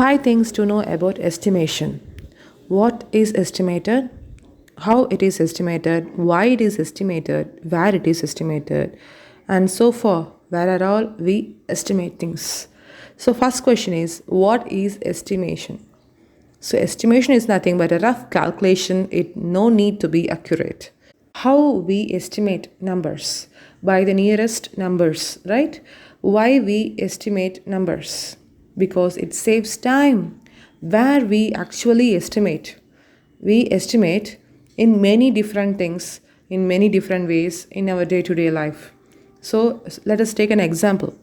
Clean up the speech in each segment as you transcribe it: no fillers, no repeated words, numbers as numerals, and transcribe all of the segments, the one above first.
Five things to know about estimation. What is estimated? How it is estimated? Why it is estimated? Where it is estimated? And so far, where are all we estimate things? So first question is, what is estimation? So estimation is nothing but a rough calculation. It no need to be accurate. How we estimate numbers? By the nearest numbers, right? Why we estimate numbers? Because it saves time. Where we actually estimate? We estimate in many different things, in many different ways in our day-to-day life. So let us take an example.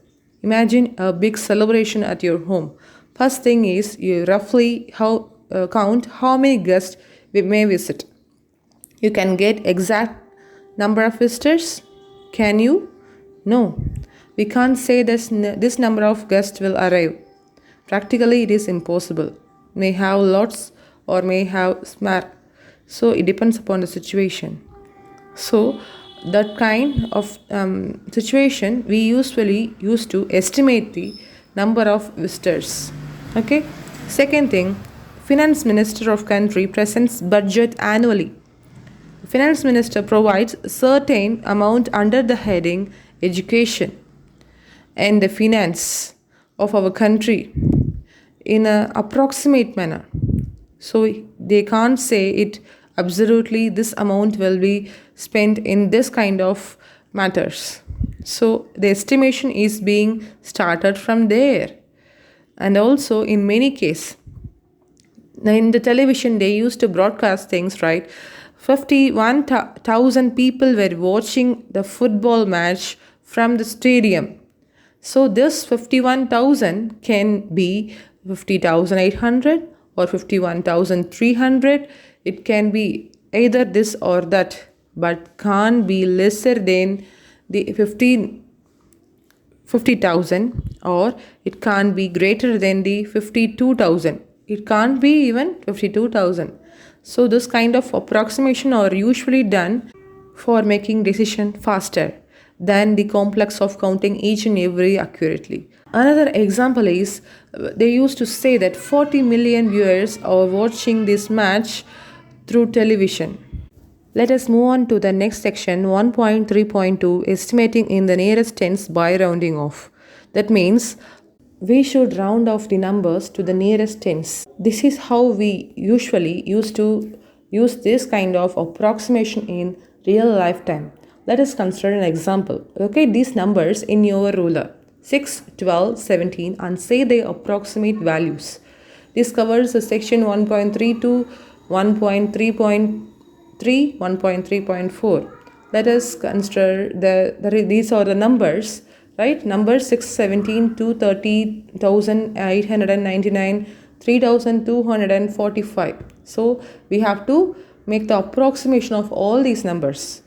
Imagine a big celebration at your home. First thing is you roughly count how many guests we may visit. You can get exact number of visitors? Can you? No. We can't say this number of guests will arrive. Practically it is impossible. May have lots or may have smart. So it depends upon the situation. So that kind of situation we usually use to estimate the number of visitors. Okay. Second thing, finance minister of country presents budget annually. Finance minister provides certain amount under the heading education and the finance of our country in an approximate manner. So they can't say it absolutely this amount will be spent in this kind of matters. So the estimation is being started from there. And also in many cases, in the television they used to broadcast things, right? 51,000 people were watching the football match from the stadium. So this 51,000 can be 50,800 or 51,300. It can be either this or that, but can't be lesser than the 50,000, or it can't be greater than the 52,000. It can't be even 52,000. So this kind of approximation are usually done for making decision faster than the complex of counting each and every accurately. Another example is they used to say that 40 million viewers are watching this match through television. Let us move on to the next section, 1.3.2, estimating in the nearest tens by rounding off. That means we should round off the numbers to the nearest tens. This is how we usually used to use this kind of approximation in real lifetime. Let us consider an example. Locate these numbers in your ruler, 6, 12, 17, and say their approximate values. This covers the section 1.32, 1.3.3, 1.3.4. Let us consider these are the numbers. Right, number 6, 17, 230,899, 3,245. So we have to make the approximation of all these numbers.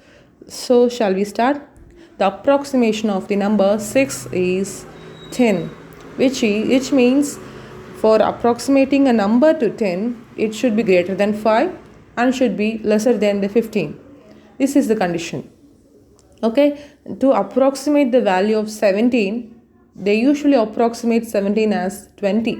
So shall we start? The approximation of the number 6 is 10, which means for approximating a number to 10, it should be greater than 5 and should be lesser than the 15. This is the condition. Okay, to approximate the value of 17, they usually approximate 17 as 20.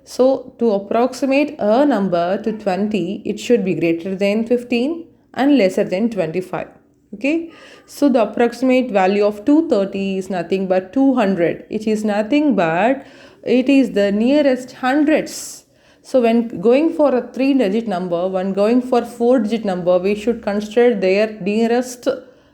So to approximate a number to 20, it should be greater than 15 and lesser than 25. Okay, so the approximate value of 230 is nothing but 200. It is nothing but it is the nearest hundreds. So when going for a 3-digit number, when going for 4-digit number, we should consider their nearest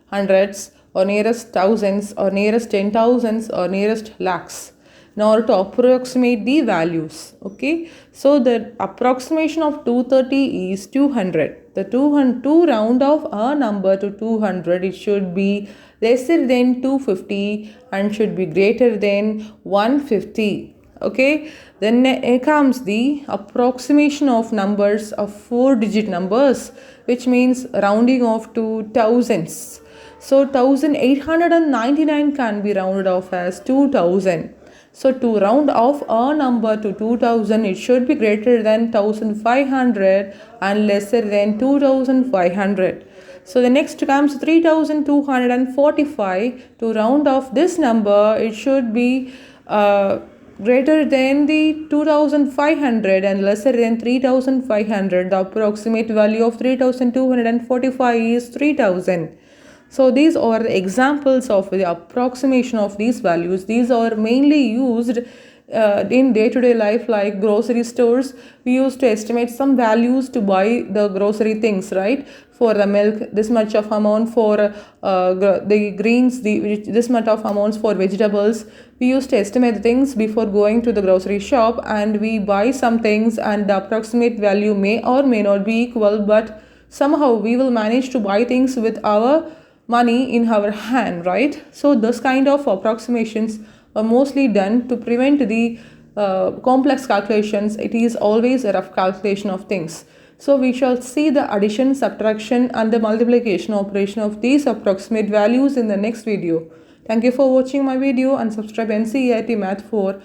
hundreds or nearest thousands or nearest 10,000s or nearest lakhs in order to approximate the values. Okay, so the approximation of 230 is 200. The 2 round off a number to 200, it should be lesser than 250 and should be greater than 150. Okay, then comes the approximation of numbers of 4-digit numbers, which means rounding off to thousands. So 1,899 can be rounded off as 2,000. So to round off a number to 2,000, it should be greater than 1,500 and lesser than 2,500. So the next comes 3,245. To round off this number, it should be greater than the 2500 and lesser than 3500, the approximate value of 3245 is 3000. So these are the examples of the approximation of these values. These are mainly used in day-to-day life, like grocery stores. We used to estimate some values to buy the grocery things, right? For the milk, this much of amount. For the greens, this much of amounts. For vegetables, we used to estimate things before going to the grocery shop, and we buy some things, and the approximate value may or may not be equal, but somehow we will manage to buy things with our money in our hand, right? So this kind of approximations are mostly done to prevent the complex calculations. It is always a rough calculation of things. So we shall see the addition, subtraction and the multiplication operation of these approximate values in the next video. Thank you for watching my video, and subscribe NCERT Math for